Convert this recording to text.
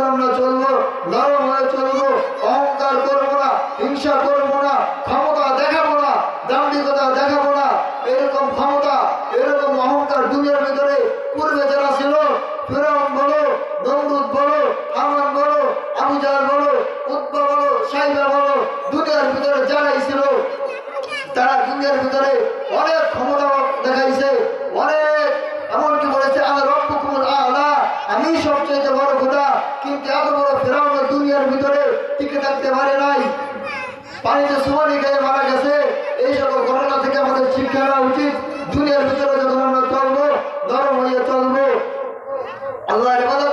যখন আমরা চলবো নরম হয়ে চলবো, অহংকার করবো না, হিংসা করবো না, ক্ষমতা দেখাবো না, দাম্ভিকতা দেখাবো না। এরকম ক্ষমতা, এরকম অহংকার দুনিয়ার ভিতরে পূর্বে যারা ছিল, ফিরআউন বলো, নমরুদ বলো, হামান বলো, আবু জাহল বলো, উতবা বলো, সাইবা বলো, দুনিয়ার ভিতরে যারাই ছিল তারা দুনিয়ার ভিতরে অনেক ক্ষমতা দেখাইছে, অনেক এমনকি বলেছে আল্লাহ রব্বুকুমুল আ'লা, আমি সবচেয়ে বড় খোদা। কিন্তু এত বড় ফিরআউন দুনিয়ার ভিতরে টিকে থাকতে পারে নাই, পানিতে সুমানি খেয়ে মারা গেছে। এই সকল ঘটনা থেকে আমাদের শিক্ষা নেওয়া উচিত। দুনিয়ার ভিতরে যখন আমরা চলবো নরম হয়ে চলবো, আল্লাহর ইবাদত